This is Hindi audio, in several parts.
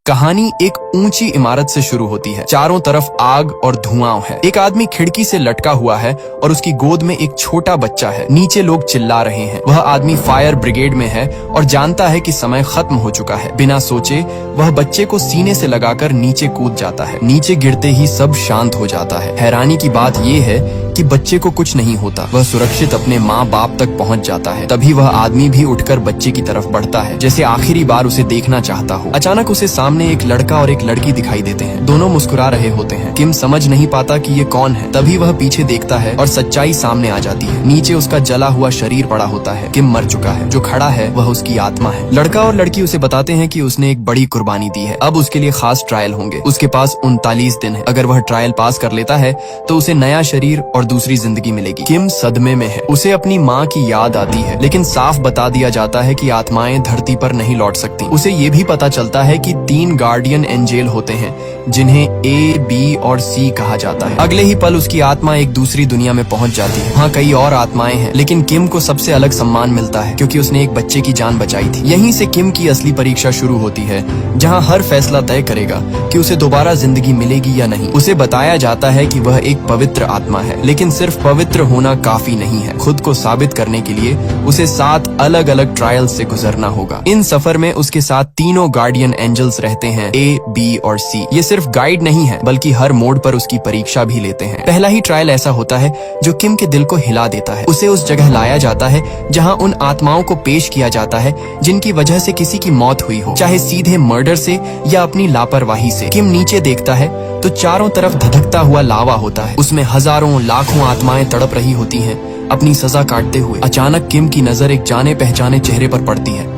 कहानी एक ऊंची इमारत से शुरू होती है। चारों तरफ आग और धुआं है। एक आदमी खिड़की से लटका हुआ है और उसकी गोद में एक छोटा बच्चा है। नीचे लोग चिल्ला रहे हैं। वह आदमी फायर ब्रिगेड में है और जानता है कि समय खत्म हो चुका है। बिना सोचे वह बच्चे को सीने से लगाकर नीचे कूद जाता है। नीचे गिरते ही सब शांत हो जाता है। हैरानी की बात यह है कि बच्चे को कुछ नहीं होता। वह सुरक्षित अपने माँ बाप तक पहुँच जाता है। तभी वह आदमी भी उठकर बच्चे की तरफ बढ़ता है, जैसे आखिरी बार उसे देखना चाहता हो। अचानक उसे सामने एक लड़का और एक लड़की दिखाई देते हैं। दोनों मुस्कुरा रहे होते हैं। किम समझ नहीं पाता कि ये कौन है। तभी वह पीछे देखता है और सच्चाई सामने आ जाती है। नीचे उसका जला हुआ शरीर पड़ा होता है। किम मर चुका है। जो खड़ा है वह उसकी आत्मा है। लड़का और लड़की उसे बताते हैं कि उसने एक बड़ी कुर्बानी दी है। अब उसके लिए खास ट्रायल होंगे। उसके पास 39 दिन है। अगर वह ट्रायल पास कर लेता है तो उसे नया शरीर और दूसरी जिंदगी मिलेगी। किम सदमे में है। उसे अपनी माँ की याद आती है, लेकिन साफ बता दिया जाता है कि आत्माएं धरती पर नहीं लौट सकती। उसे ये भी पता चलता है कि 3 गार्डियन एंजेल होते हैं, जिन्हें A, B और C कहा जाता है। अगले ही पल उसकी आत्मा एक दूसरी दुनिया में पहुंच जाती है। वहाँ कई और आत्माएं हैं, लेकिन किम को सबसे अलग सम्मान मिलता है, क्योंकि उसने एक बच्चे की जान बचाई थी। यहीं से किम की असली परीक्षा शुरू होती है, जहाँ हर फैसला तय करेगा कि उसे दोबारा जिंदगी मिलेगी या नहीं। उसे बताया जाता है कि वह एक पवित्र आत्मा है, लेकिन सिर्फ पवित्र होना काफी नहीं है। खुद को साबित करने के लिए उसे 7 अलग अलग ट्रायल से गुजरना होगा। इन सफर में उसके साथ तीनों गार्डियन एंजल्स रहते हैं, A, B और C। ये सिर्फ गाइड नहीं है, बल्कि हर मोड़ पर उसकी परीक्षा भी लेते हैं। पहला ही ट्रायल ऐसा होता है जो किम के दिल को हिला देता है। उसे उस जगह लाया जाता है जहाँ उन आत्माओं को पेश किया जाता है जिनकी वजह से किसी की मौत हुई हो, चाहे सीधे मर्डर से या अपनी लापरवाही से। किम नीचे देखता है तो चारों तरफ धधकता हुआ लावा होता है। उसमें हजारों लाखों आत्माएं तड़प रही होती हैं, अपनी सजा काटते हुए। अचानक किम की नजर एक जाने पहचाने चेहरे पर पड़ती है।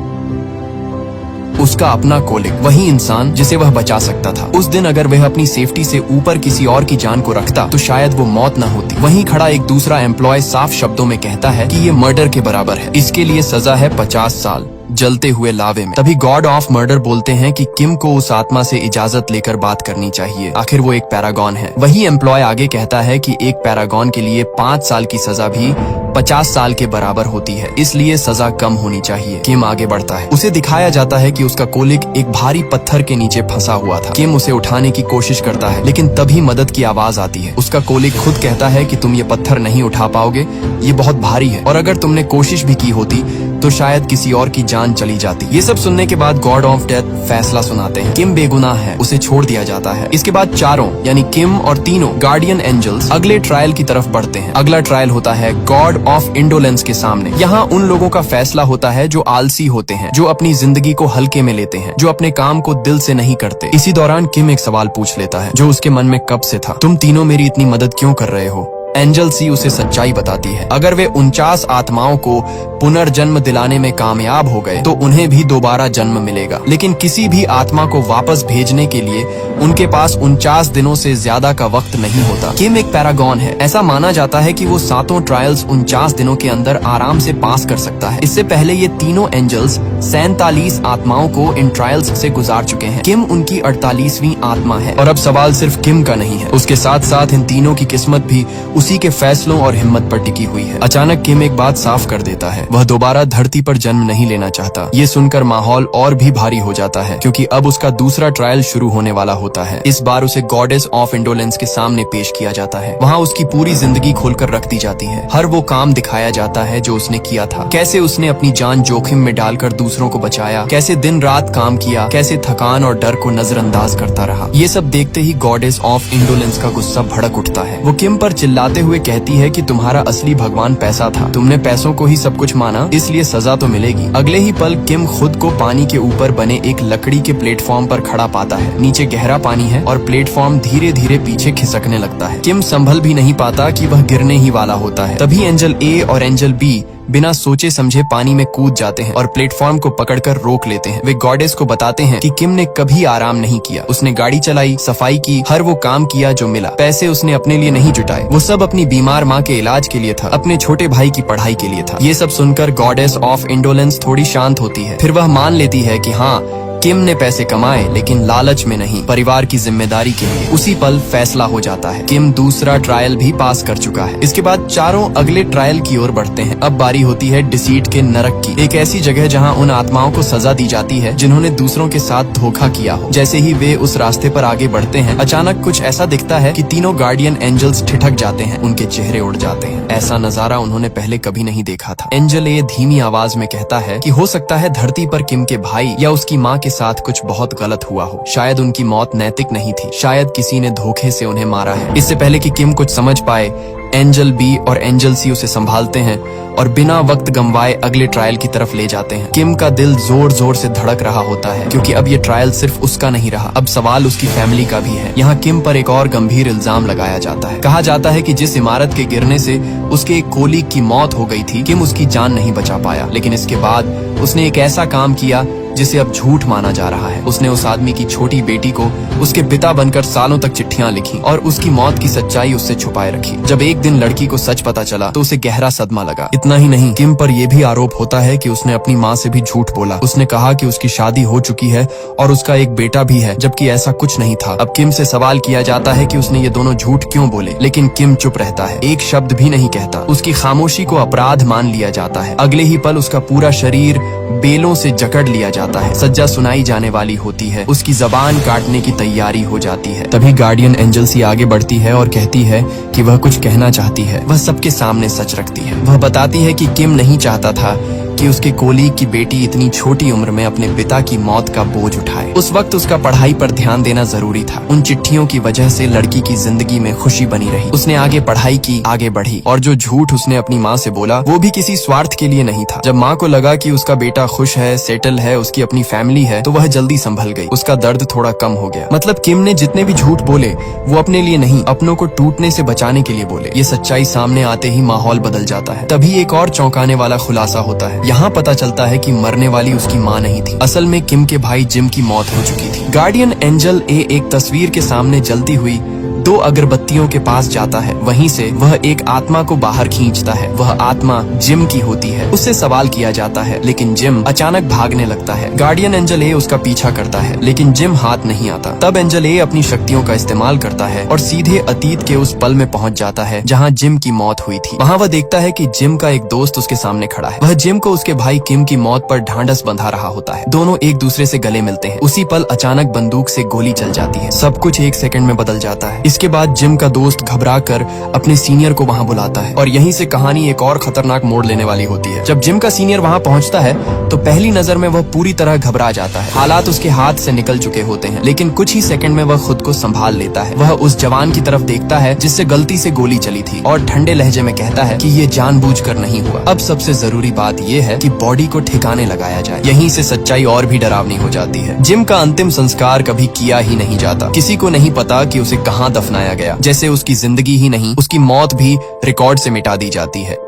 उसका अपना कोलिक, वही इंसान जिसे वह बचा सकता था। उस दिन अगर वह अपनी सेफ्टी से ऊपर किसी और की जान को रखता तो शायद वो मौत न होती। वहीं खड़ा एक दूसरा एम्प्लॉय साफ शब्दों में कहता है कि ये मर्डर के बराबर है। इसके लिए सजा है 50 साल जलते हुए लावे में। तभी गॉड ऑफ मर्डर बोलते हैं कि किम को उस आत्मा से इजाजत लेकर बात करनी चाहिए। आखिर वो एक पैरागॉन है। वही एम्प्लॉय आगे कहता है कि एक पैरागॉन के लिए 5 साल की सजा भी 50 साल के बराबर होती है, इसलिए सजा कम होनी चाहिए। किम आगे बढ़ता है। उसे दिखाया जाता है कि उसका कोलिक एक भारी पत्थर के नीचे फंसा हुआ था। किम उसे उठाने की कोशिश करता है, लेकिन तभी मदद की आवाज आती है। उसका कोलिक खुद कहता है कि तुम ये पत्थर नहीं उठा पाओगे, ये बहुत भारी है, और अगर तुमने कोशिश भी की होती तो शायद किसी और की जान चली जाती। ये सब सुनने के बाद गॉड ऑफ डेथ फैसला सुनाते हैं। किम बेगुनाह है, उसे छोड़ दिया जाता है। इसके बाद चारों यानी किम और तीनों गार्डियन एंजल्स अगले ट्रायल की तरफ बढ़ते हैं। अगला ट्रायल होता है गॉड ऑफ इंडोलेंस के सामने। यहाँ उन लोगों का फैसला होता है जो आलसी होते हैं, जो अपनी जिंदगी को हल्के में लेते हैं, जो अपने काम को दिल से नहीं करते। इसी दौरान किम एक सवाल पूछ लेता है जो उसके मन में कब से था। तुम तीनों मेरी इतनी मदद क्यों कर रहे हो? एंजल सी उसे सच्चाई बताती है। अगर वे 49 आत्माओं को पुनर्जन्म दिलाने में कामयाब हो गए तो उन्हें भी दोबारा जन्म मिलेगा, लेकिन किसी भी आत्मा को वापस भेजने के लिए उनके पास 49 दिनों से ज्यादा का वक्त नहीं होता। किम एक पैरागॉन है। ऐसा माना जाता है कि वो 7 ट्रायल्स 49 दिनों के अंदर आराम से पास कर सकता है। इससे पहले ये तीनों एंजल्स 47 आत्माओं को इन ट्रायल्स से गुजार चुके हैं। किम उनकी 48वीं आत्मा है। और अब सवाल सिर्फ किम का नहीं है, उसके साथ साथ इन तीनों की किस्मत भी उसी के फैसलों और हिम्मत पर टिकी हुई है। अचानक किम एक बात साफ कर देता है, वह दोबारा धरती पर जन्म नहीं लेना चाहता। ये सुनकर माहौल और भी भारी हो जाता है, क्योंकि अब उसका दूसरा ट्रायल शुरू होने वाला होता है। इस बार उसे गॉडेस ऑफ इंडोलेंस के सामने पेश किया जाता है। वहाँ उसकी पूरी जिंदगी खोलकर रख दी जाती है। हर वो काम दिखाया जाता है जो उसने किया था, कैसे उसने अपनी जान जोखिम में डालकर दूसरों को बचाया, कैसे दिन रात काम किया, कैसे थकान और डर को नजरअंदाज करता रहा। ये सब देखते ही गॉडेस ऑफ इंडोलेंस का गुस्सा भड़क उठता है। वो किम पर चिल्लाते हुए कहती है कि तुम्हारा असली भगवान पैसा था, तुमने पैसों को ही सब कुछ माना, इसलिए सजा तो मिलेगी। अगले ही पल किम खुद को पानी के ऊपर बने एक लकड़ी के प्लेटफॉर्म पर खड़ा पाता है। नीचे गहरा पानी है और प्लेटफॉर्म धीरे धीरे पीछे खिसकने लगता है। किम संभल भी नहीं पाता कि वह गिरने ही वाला होता है। तभी एंजल A और एंजल B बिना सोचे समझे पानी में कूद जाते हैं और प्लेटफॉर्म को पकड़कर रोक लेते हैं। वे गॉडेस को बताते हैं कि किम ने कभी आराम नहीं किया। उसने गाड़ी चलाई, सफाई की, हर वो काम किया जो मिला। पैसे उसने अपने लिए नहीं जुटाए, वो सब अपनी बीमार माँ के इलाज के लिए था, अपने छोटे भाई की पढ़ाई के लिए था। ये सब सुनकर गॉडेस ऑफ इंडोलेंस थोड़ी शांत होती है। फिर वह मान लेती है कि हाँ, किम ने पैसे कमाए लेकिन लालच में नहीं, परिवार की जिम्मेदारी के लिए। उसी पल फैसला हो जाता है। किम दूसरा ट्रायल भी पास कर चुका है। इसके बाद चारों अगले ट्रायल की ओर बढ़ते हैं। अब बारी होती है डिसीट के नरक की, एक ऐसी जगह जहां उन आत्माओं को सजा दी जाती है जिन्होंने दूसरों के साथ धोखा किया हो। जैसे ही वे उस रास्ते पर आगे बढ़ते हैं, अचानक कुछ ऐसा दिखता है कि तीनों गार्डियन एंजल्स ठिठक जाते हैं, उनके चेहरे उड़ जाते हैं। ऐसा नजारा उन्होंने पहले कभी नहीं देखा था। एंजल ए धीमी आवाज में कहता है कि हो सकता है धरती पर किम के भाई या उसकी माँ के साथ कुछ बहुत गलत हुआ हो। शायद उनकी मौत नैतिक नहीं थी, शायद किसी ने धोखे से उन्हें मारा है। इससे पहले कि किम कुछ समझ पाए, एंजल बी और एंजल सी उसे संभालते हैं और बिना वक्त गंवाए अगले ट्रायल की तरफ ले जाते हैं। किम का दिल जोर जोर से धड़क रहा होता है क्योंकि अब ये ट्रायल सिर्फ उसका नहीं रहा, अब सवाल उसकी फैमिली का भी है। यहाँ किम पर एक और गंभीर इल्जाम लगाया जाता है। कहा जाता है कि जिस इमारत के गिरने से उसके एक कोलीग की मौत हो गई थी, किम उसकी जान नहीं बचा पाया, लेकिन इसके बाद उसने एक ऐसा काम किया जिसे अब झूठ माना जा रहा है। उसने उस आदमी की छोटी बेटी को उसके पिता बनकर सालों तक चिट्ठियां लिखी और उसकी मौत की सच्चाई उससे छुपाए रखी। जब एक दिन लड़की को सच पता चला तो उसे गहरा सदमा लगा। इतना ही नहीं, किम पर यह भी आरोप होता है कि उसने अपनी माँ से भी झूठ बोला। उसने कहा कि उसकी शादी हो चुकी है और उसका एक बेटा भी है, जबकि ऐसा कुछ नहीं था। अब किम से सवाल किया जाता है कि उसने ये दोनों झूठ क्यों बोले, लेकिन किम चुप रहता है, एक शब्द भी नहीं कहता। उसकी खामोशी को अपराध मान लिया जाता है। अगले ही पल उसका पूरा शरीर बेलों से जकड़ लिया जाता है। सज्जा सुनाई जाने वाली होती है, उसकी जबान काटने की तैयारी हो जाती है। तभी गार्डियन एंजल सी आगे बढ़ती है और कहती है कि वह कुछ कहना चाहती है। वह सबके सामने सच रखती है। वह बताती है कि किम नहीं चाहता था कि उसके कोलीग की बेटी इतनी छोटी उम्र में अपने पिता की मौत का बोझ उठाए। उस वक्त उसका पढ़ाई पर ध्यान देना जरूरी था। उन चिट्ठियों की वजह से लड़की की जिंदगी में खुशी बनी रही। उसने आगे पढ़ाई की, आगे बढ़ी, और जो झूठ उसने अपनी माँ से बोला वो भी किसी स्वार्थ के लिए नहीं था। जब माँ को लगा कि उसका बेटा खुश है, सेटल है, उसकी अपनी फैमिली है, तो वह जल्दी संभल गई। उसका दर्द थोड़ा कम हो गया। मतलब किम ने जितने भी झूठ बोले वो अपने लिए नहीं, अपनों को टूटने से बचाने के लिए बोले। ये सच्चाई सामने आते ही माहौल बदल जाता है। तभी एक और चौंकाने वाला खुलासा होता है। यहाँ पता चलता है कि मरने वाली उसकी माँ नहीं थी, असल में किम के भाई जिम की मौत हो चुकी थी। गार्डियन एंजल ए एक तस्वीर के सामने जलती हुई 2 अगरबत्तियों के पास जाता है। वहीं से वह एक आत्मा को बाहर खींचता है। वह आत्मा जिम की होती है। उससे सवाल किया जाता है, लेकिन जिम अचानक भागने लगता है। गार्डियन एंजल ए उसका पीछा करता है, लेकिन जिम हाथ नहीं आता। तब एंजल ए अपनी शक्तियों का इस्तेमाल करता है और सीधे अतीत के उस पल में पहुंच जाता है जहां जिम की मौत हुई थी। वहां वह देखता है कि जिम का एक दोस्त उसके सामने खड़ा है। वह जिम को उसके भाई किम की मौत पर ढांढस बंधा रहा होता है। दोनों एक दूसरे से गले मिलते हैं। उसी पल अचानक बंदूक से गोली चल जाती है। सब कुछ एक सेकंड में बदल जाता है। इसके बाद जिम का दोस्त घबरा कर अपने सीनियर को वहां बुलाता है और यहीं से कहानी एक और खतरनाक मोड़ लेने वाली होती है। जब जिम का सीनियर वहां पहुंचता है तो पहली नजर में वह पूरी तरह घबरा जाता है। हालात उसके हाथ से निकल चुके होते हैं, लेकिन कुछ ही सेकंड में वह खुद को संभाल लेता है। वह उस जवान की तरफ देखता है जिससे गलती से गोली चली थी और ठंडे लहजे में कहता है कि ये जानबूझकर नहीं हुआ। अब सबसे जरूरी बात यह है कि बॉडी को ठिकाने लगाया जाए। यहीं से सच्चाई और भी डरावनी हो जाती है। जिम का अंतिम संस्कार कभी किया ही नहीं जाता। किसी को नहीं पता कि उसे कहाँ दफनाया गया, जैसे उसकी जिंदगी ही नहीं, उसकी मौत भी रिकॉर्ड से मिटा दी जाती है।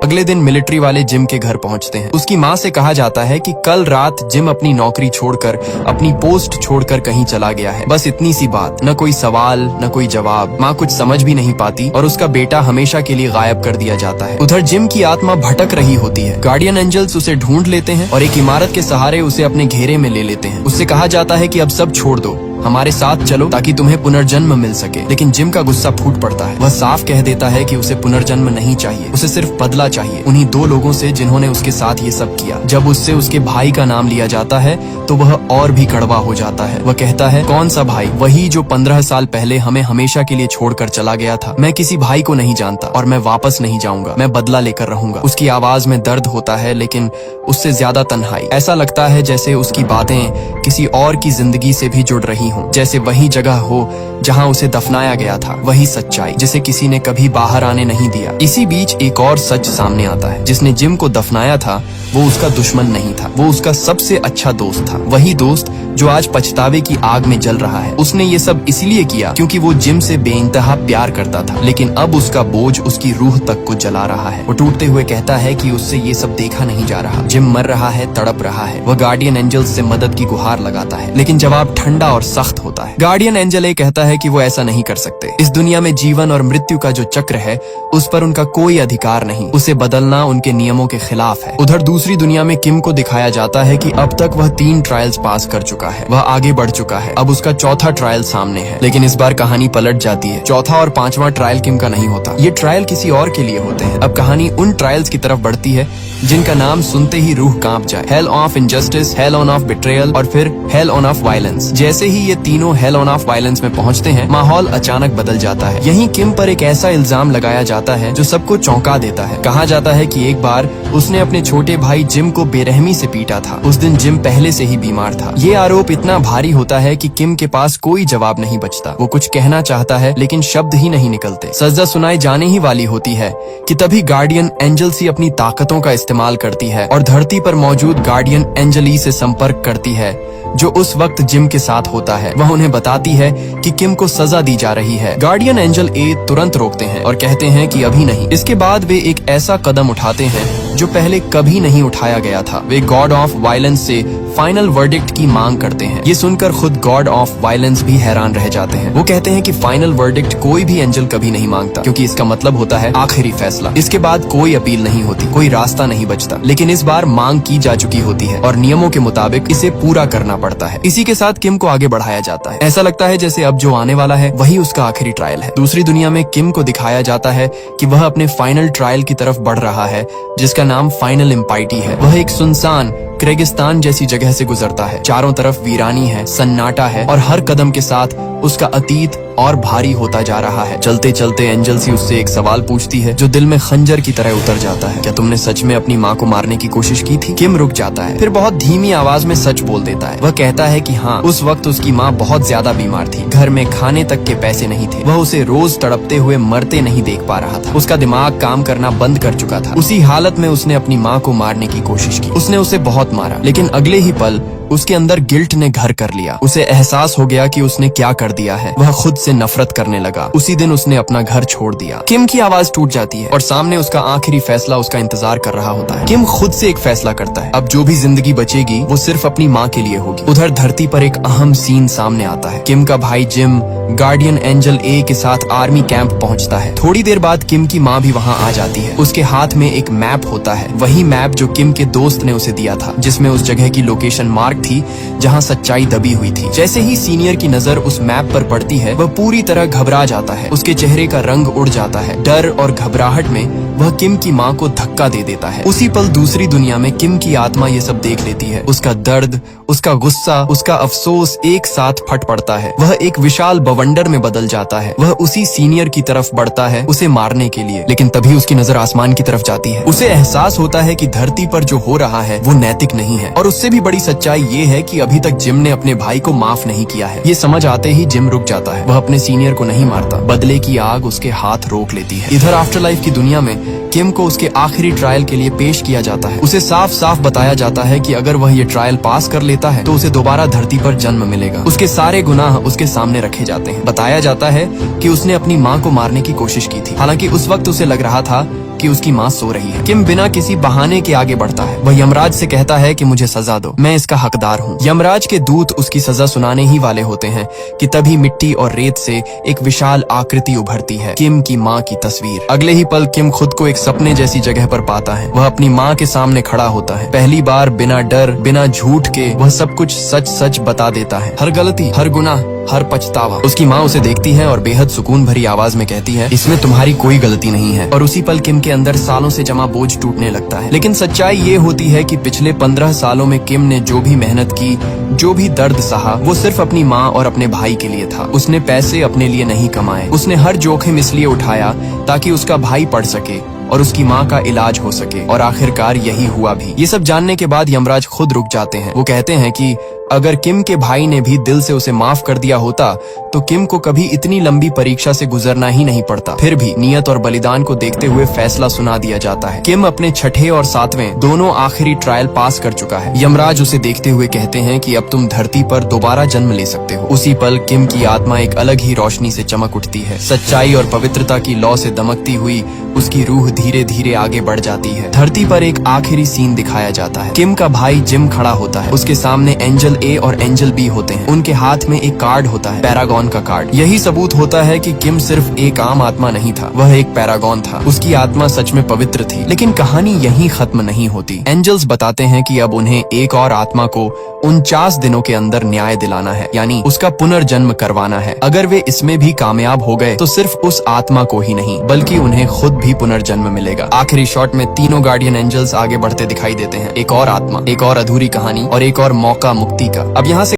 अगले दिन मिलिट्री वाले जिम के घर पहुंचते हैं। उसकी माँ से कहा जाता है कि कल रात जिम अपनी नौकरी छोड़कर, अपनी पोस्ट छोड़कर कहीं चला गया है। बस इतनी सी बात, न कोई सवाल न कोई जवाब। माँ कुछ समझ भी नहीं पाती और उसका बेटा हमेशा के लिए गायब कर दिया जाता है। उधर जिम की आत्मा भटक रही होती है। गार्डियन एंजल्स उसे ढूंढ लेते हैं और एक इमारत के सहारे उसे अपने घेरे में ले लेते हैं। उससे कहा जाता है कि अब सब छोड़ दो, हमारे साथ चलो ताकि तुम्हें पुनर्जन्म मिल सके। लेकिन जिम का गुस्सा फूट पड़ता है। वह साफ कह देता है कि उसे पुनर्जन्म नहीं चाहिए, उसे सिर्फ बदला चाहिए उन्हीं 2 लोगों से जिन्होंने उसके साथ ये सब किया। जब उससे उसके भाई का नाम लिया जाता है तो वह और भी कड़वा हो जाता है। वह कहता है, कौन सा भाई? वही जो 15 साल पहले हमें हमेशा के लिए छोड़कर चला गया था। मैं किसी भाई को नहीं जानता और मैं वापस नहीं जाऊंगा। मैं बदला लेकर रहूंगा। उसकी आवाज में दर्द होता है, लेकिन उससे ज्यादा तन्हाई। ऐसा लगता है जैसे उसकी बातें किसी और की जिंदगी से भी जुड़ रही हों, जैसे वही जगह हो जहां उसे दफनाया गया था, वही सच्चाई जिसे किसी ने कभी बाहर आने नहीं दिया। इसी बीच एक और सच सामने आता है। जिसने जिम को दफनाया था वो उसका दुश्मन नहीं था, वो उसका सबसे अच्छा दोस्त था। वही दोस्त जो आज पछतावे की आग में जल रहा है। उसने ये सब इसलिए किया क्योंकि वो जिम से बेइंतहा प्यार करता था, लेकिन अब उसका बोझ उसकी रूह तक को जला रहा है। वो टूटते हुए कहता है कि उससे ये सब देखा नहीं जा रहा। जिम मर रहा है, तड़प रहा है। वह गार्डियन एंजल्स से मदद की गुहार लगाता है, लेकिन जवाब ठंडा और सख्त सख्त होता है। गार्डियन एंजल ए कहता है कि वो ऐसा नहीं कर सकते। इस दुनिया में जीवन और मृत्यु का जो चक्र है उस पर उनका कोई अधिकार नहीं, उसे बदलना उनके नियमों के खिलाफ है। उधर दूसरी दुनिया में किम को दिखाया जाता है कि अब तक वह 3 ट्रायल्स पास कर चुका है, वह आगे बढ़ चुका है। अब उसका चौथा ट्रायल सामने है, लेकिन इस बार कहानी पलट जाती है। चौथा और 5वां ट्रायल किम का नहीं होता, ये ट्रायल किसी और के लिए होते हैं। अब कहानी उन ट्रायल्स की तरफ बढ़ती है जिनका नाम सुनते ही रूह कांप जाए। Hell of injustice, hello on off betrayal और फिर हेल ऑन ऑफ वायलेंस। जैसे ही ये तीनों हेल ऑन ऑफ वायलेंस में पहुंचते हैं, माहौल अचानक बदल जाता है। यहीं किम पर एक ऐसा इल्जाम लगाया जाता है जो सबको चौंका देता है। कहा जाता है कि एक बार उसने अपने छोटे भाई जिम को बेरहमी से पीटा था। उस दिन जिम पहले से ही बीमार था। ये आरोप इतना भारी होता है कि किम के पास कोई जवाब नहीं बचता। वो कुछ कहना चाहता है लेकिन शब्द ही नहीं निकलते। सजा सुनाई जाने ही वाली होती है कि तभी गार्डियन एंजल सी अपनी ताकतों का इस्तेमाल करती है और धरती पर मौजूद गार्डियन एंजल ई से संपर्क करती है जो उस वक्त जिम के साथ होता है। वह उन्हें बताती है कि किम को सजा दी जा रही है। गार्डियन एंजल ए तुरंत रोकते हैं और कहते हैं कि अभी नहीं। इसके बाद वे एक ऐसा कदम उठाते हैं जो पहले कभी नहीं उठाया गया था। वे गॉड ऑफ वायलेंस से फाइनल वर्डिक्ट की मांग करते हैं। ये सुनकर खुद गॉड ऑफ वायलेंस भी हैरान रह जाते हैं। वो कहते हैं कि फाइनल वर्डिक्ट कोई भी एंजल कभी नहीं मांगता, क्योंकि इसका मतलब होता है आखिरी फैसला। इसके बाद कोई अपील नहीं होती, कोई रास्ता नहीं बचता। लेकिन इस बार मांग की जा चुकी होती है और नियमों के मुताबिक इसे पूरा करना पड़ता है। इसी के साथ किम को आगे बढ़ाया जाता है। ऐसा लगता है जैसे अब जो आने वाला है वही उसका आखिरी ट्रायल है। दूसरी दुनिया में किम को दिखाया जाता है कि वह अपने फाइनल ट्रायल की तरफ बढ़ रहा है, जिसका नाम फाइनल इम्पाइटी है। वह एक सुनसान रेगिस्तान जैसी जगह से गुजरता है। चारों तरफ वीरानी है, सन्नाटा है और हर कदम के साथ उसका अतीत और भारी होता जा रहा है। चलते चलते एंजल सी उससे एक सवाल पूछती है जो दिल में खंजर की तरह उतर जाता है। क्या तुमने सच में अपनी माँ को मारने की कोशिश की थी? किम रुक जाता है, फिर बहुत धीमी आवाज में सच बोल देता है। वह कहता है कि हाँ, उस वक्त उसकी माँ बहुत ज्यादा बीमार थी। घर में खाने तक के पैसे नहीं थे। वह उसे रोज तड़पते हुए मरते नहीं देख पा रहा था। उसका दिमाग काम करना बंद कर चुका था। उसी हालत में उसने अपनी माँ को मारने की कोशिश की। उसने उसे बहुत मारा, लेकिन अगले ही पल उसके अंदर गिल्ट ने घर कर लिया। उसे एहसास हो गया कि उसने क्या कर दिया है। वह खुद से नफरत करने लगा। उसी दिन उसने अपना घर छोड़ दिया। किम की आवाज टूट जाती है और सामने उसका आखिरी फैसला उसका इंतजार कर रहा होता है। किम खुद से एक फैसला करता है, अब जो भी जिंदगी बचेगी वो सिर्फ अपनी माँ के लिए होगी। उधर धरती पर एक अहम सीन सामने आता है। किम का भाई जिम गार्डियन एंजल ए के साथ आर्मी कैंप पहुंचता है। थोड़ी देर बाद किम की माँ भी वहाँ आ जाती है। उसके हाथ में एक मैप होता है, वही मैप जो किम के दोस्त ने उसे दिया था, जिसमें उस जगह की लोकेशन मार्क थी जहां सच्चाई दबी हुई थी। जैसे ही सीनियर की नजर उस मैप पर पड़ती है, वह पूरी तरह घबरा जाता है। उसके चेहरे का रंग उड़ जाता है। डर और घबराहट में वह किम की माँ को धक्का दे देता है। उसी पल दूसरी दुनिया में किम की आत्मा ये सब देख लेती है। उसका दर्द, उसका गुस्सा, उसका अफसोस एक साथ फट पड़ता है। वह एक विशाल बवंडर में बदल जाता है। वह उसी सीनियर की तरफ बढ़ता है उसे मारने के लिए, लेकिन तभी उसकी नजर आसमान की तरफ जाती है। उसे एहसास होता है कि धरती पर जो हो रहा है वो नैतिक नहीं है, और उससे भी बड़ी सच्चाई ये है कि अभी तक जिम ने अपने भाई को माफ नहीं किया है। ये समझ आते ही जिम रुक जाता है। वह अपने सीनियर को नहीं मारता, बदले की आग उसके हाथ रोक लेती है। इधर आफ्टर लाइफ की दुनिया में किम को उसके आखिरी ट्रायल के लिए पेश किया जाता है। उसे साफ साफ बताया जाता है कि अगर वह ये ट्रायल पास कर लेता है तो उसे दोबारा धरती पर जन्म मिलेगा। उसके सारे गुनाह उसके सामने रखे जाते हैं। बताया जाता है कि उसने अपनी माँ को मारने की कोशिश की थी, हालांकि उस वक्त उसे लग रहा था कि उसकी माँ सो रही है। किम बिना किसी बहाने के आगे बढ़ता है। वह यमराज से कहता है कि मुझे सजा दो, मैं इसका हकदार हूँ। यमराज के दूत उसकी सजा सुनाने ही वाले होते हैं कि तभी मिट्टी और रेत से एक विशाल आकृति उभरती है, किम की माँ की तस्वीर। अगले ही पल किम खुद को एक सपने जैसी जगह पर पाता है। वह अपनी माँ के सामने खड़ा होता है। पहली बार बिना डर, बिना झूठ के वह सब कुछ सच सच बता देता है। हर गलती, हर गुनाह, हर पछतावा। उसकी माँ उसे देखती है और बेहद सुकून भरी आवाज में कहती है, इसमें तुम्हारी कोई गलती नहीं है। और उसी पल किम के अंदर सालों से जमा बोझ टूटने लगता है। लेकिन सच्चाई ये होती है कि पिछले 15 सालों में किम ने जो भी मेहनत की, जो भी दर्द सहा, वो सिर्फ अपनी माँ और अपने भाई के लिए था। उसने पैसे अपने लिए नहीं कमाए। उसने हर जोखिम इसलिए उठाया ताकि उसका भाई पढ़ सके और उसकी माँ का इलाज हो सके, और आखिरकार यही हुआ भी। ये सब जानने के बाद यमराज खुद रुक जाते हैं। वो कहते हैं कि अगर किम के भाई ने भी दिल से उसे माफ कर दिया होता तो किम को कभी इतनी लंबी परीक्षा से गुजरना ही नहीं पड़ता। फिर भी नियत और बलिदान को देखते हुए फैसला सुना दिया जाता है। किम अपने छठे और सातवें दोनों आखिरी ट्रायल पास कर चुका है। यमराज उसे देखते हुए कहते हैं कि अब तुम धरती पर दोबारा जन्म ले सकते हो। उसी पल किम की आत्मा एक अलग ही रोशनी से चमक उठती है। सच्चाई और पवित्रता की लौ से दमकती हुई उसकी रूह धीरे धीरे आगे बढ़ जाती है। धरती पर एक आखिरी सीन दिखाया जाता है। किम का भाई जिम खड़ा होता है। उसके सामने एंजल एंजल ए और एंजल बी होते हैं। उनके हाथ में एक कार्ड होता है, पैरागॉन का कार्ड। यही सबूत होता है कि किम सिर्फ एक आम आत्मा नहीं था, वह एक पैरागॉन था। उसकी आत्मा सच में पवित्र थी। लेकिन कहानी यहीं खत्म नहीं होती। एंजल्स बताते हैं कि अब उन्हें एक और आत्मा को 49 दिनों के अंदर न्याय दिलाना है, यानी उसका पुनर्जन्म करवाना है। अगर वे इसमें भी कामयाब हो गए तो सिर्फ उस आत्मा को ही नहीं बल्कि उन्हें खुद भी पुनर्जन्म मिलेगा। आखिरी शॉट में तीनों गार्डियन एंजल्स आगे बढ़ते दिखाई देते हैं। एक और आत्मा, एक और अधूरी कहानी और एक और मौका मुक्ति का। अब यहाँ से